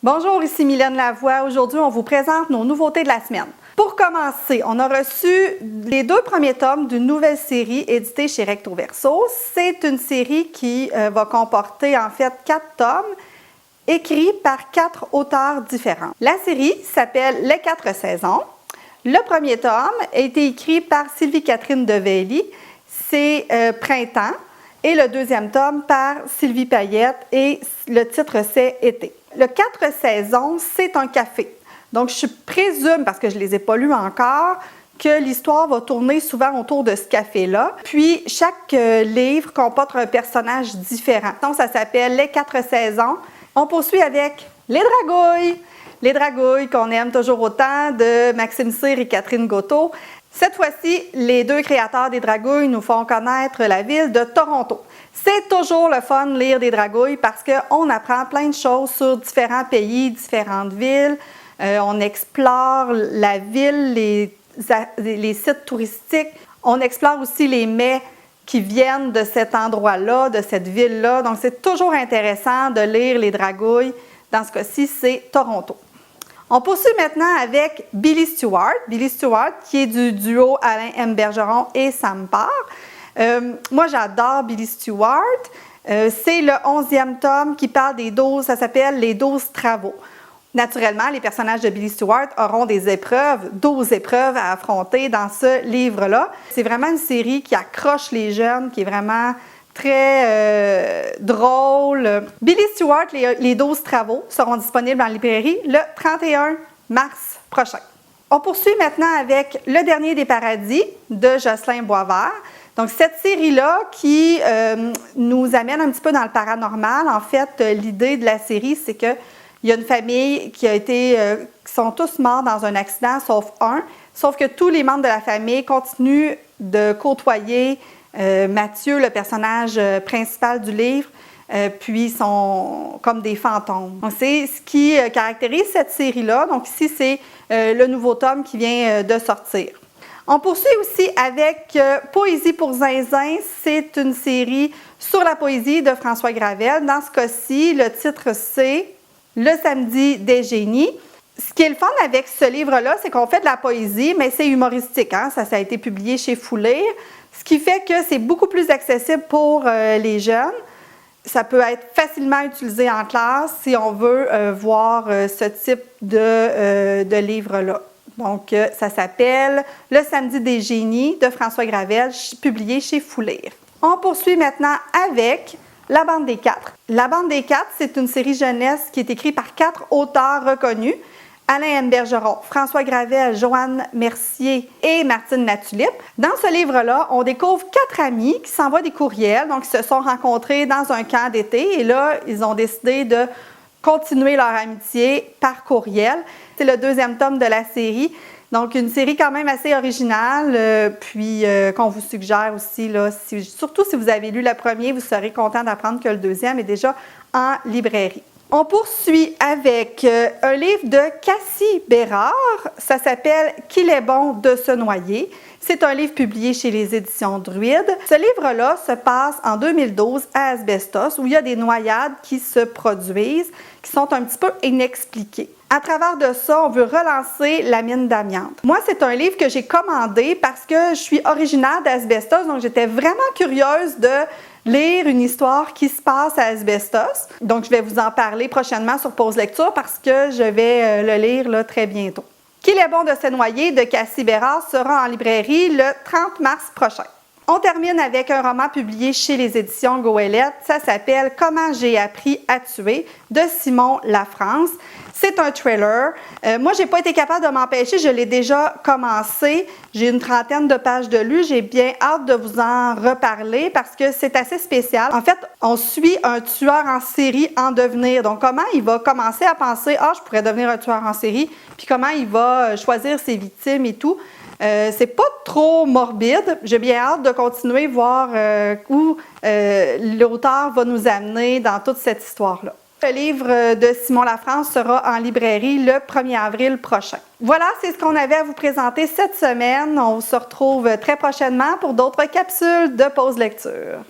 Bonjour, ici Mylène Lavoie. Aujourd'hui, on vous présente nos nouveautés de la semaine. Pour commencer, on a reçu les 2 premiers tomes d'une nouvelle série éditée chez Recto Verso. C'est une série qui va comporter en fait 4 tomes écrits par 4 auteurs différents. La série s'appelle Les 4 saisons. Le premier tome a été écrit par Sylvie-Catherine Develly. C'est Printemps. Et le deuxième tome par Sylvie Payette et le titre c'est Été. Le 4 saisons, c'est un café. Donc, je présume, parce que je ne les ai pas lus encore, que l'histoire va tourner souvent autour de ce café-là. Puis, chaque livre comporte un personnage différent. Donc, ça s'appelle Les 4 saisons. On poursuit avec Les Dragouilles. Les Dragouilles qu'on aime toujours autant, de Maxime Cyr et Catherine Gautreau. Cette fois-ci, les 2 créateurs des Dragouilles nous font connaître la ville de Toronto. C'est toujours le fun de lire des Dragouilles parce qu'on apprend plein de choses sur différents pays, différentes villes. On explore la ville, les sites touristiques. On explore aussi les mets qui viennent de cet endroit-là, de cette ville-là. Donc, c'est toujours intéressant de lire les Dragouilles. Dans ce cas-ci, c'est Toronto. On poursuit maintenant avec Billy Stewart. Billy Stewart, qui est du duo Alain M. Bergeron et Sam Parr. Moi, j'adore Billy Stewart. C'est le 11e tome qui parle des 12, ça s'appelle Les 12 travaux. Naturellement, les personnages de Billy Stewart auront des épreuves, 12 épreuves à affronter dans ce livre-là. C'est vraiment une série qui accroche les jeunes, qui est vraiment très drôle. Billy Stewart, les 12 travaux seront disponibles en librairie le 31 mars prochain. On poursuit maintenant avec Le Dernier des Paradis de Jocelyn Boisvert. Donc, cette série-là qui nous amène un petit peu dans le paranormal. En fait, l'idée de la série, c'est qu'il y a une famille qui sont tous morts dans un accident, sauf un. Sauf que tous les membres de la famille continuent de côtoyer Mathieu, le personnage principal du livre, puis sont comme des fantômes. Donc, c'est ce qui caractérise cette série-là. Donc, ici, c'est le nouveau tome qui vient de sortir. On poursuit aussi avec Poésie pour Zinzin. C'est une série sur la poésie de François Gravel. Dans ce cas-ci, le titre, c'est Le samedi des génies. Ce qui est le fun avec ce livre-là, c'est qu'on fait de la poésie, mais c'est humoristique. Hein? Ça a été publié chez Foulire, ce qui fait que c'est beaucoup plus accessible pour les jeunes. Ça peut être facilement utilisé en classe si on veut voir ce type de livre-là. Donc, ça s'appelle Le samedi des génies de François Gravel, publié chez Foulire. On poursuit maintenant avec La Bande des 4. La Bande des 4, c'est une série jeunesse qui est écrite par 4 auteurs reconnus. Alain M. Bergeron, François Gravel, Joanne Mercier et Martine Latulippe. Dans ce livre-là, on découvre 4 amis qui s'envoient des courriels. Donc, ils se sont rencontrés dans un camp d'été et là, ils ont décidé de continuer leur amitié par courriel. C'est le 2e tome de la série. Donc, une série quand même assez originale, puis qu'on vous suggère aussi, là, surtout si vous avez lu le premier, vous serez content d'apprendre que le 2e est déjà en librairie. On poursuit avec un livre de Cassie Bérard. Ça s'appelle « Qu'il est bon de se noyer ». C'est un livre publié chez les éditions Druide. Ce livre-là se passe en 2012 à Asbestos, où il y a des noyades qui se produisent, qui sont un petit peu inexpliquées. À travers de ça, on veut relancer la mine d'amiante. Moi, c'est un livre que j'ai commandé parce que je suis originaire d'Asbestos, donc j'étais vraiment curieuse de lire une histoire qui se passe à Asbestos. Donc, je vais vous en parler prochainement sur Pause Lecture parce que je vais le lire là, très bientôt. Qu'il est bon de se noyer de Cassie Bérard sera en librairie le 30 mars prochain. On termine avec un roman publié chez les éditions Goélette. Ça s'appelle « Comment j'ai appris à tuer » de Simon Lafrance. C'est un thriller. Moi, je n'ai pas été capable de m'empêcher. Je l'ai déjà commencé. J'ai une 30aine de pages de lu. J'ai bien hâte de vous en reparler parce que c'est assez spécial. En fait, on suit un tueur en série en devenir. Donc, comment il va commencer à penser « Ah, je pourrais devenir un tueur en série », puis comment il va choisir ses victimes et tout. C'est pas trop morbide. J'ai bien hâte de continuer, voir où l'auteur va nous amener dans toute cette histoire-là. Le livre de Simon Lafrance sera en librairie le 1er avril prochain. Voilà, c'est ce qu'on avait à vous présenter cette semaine. On se retrouve très prochainement pour d'autres capsules de Pause Lecture.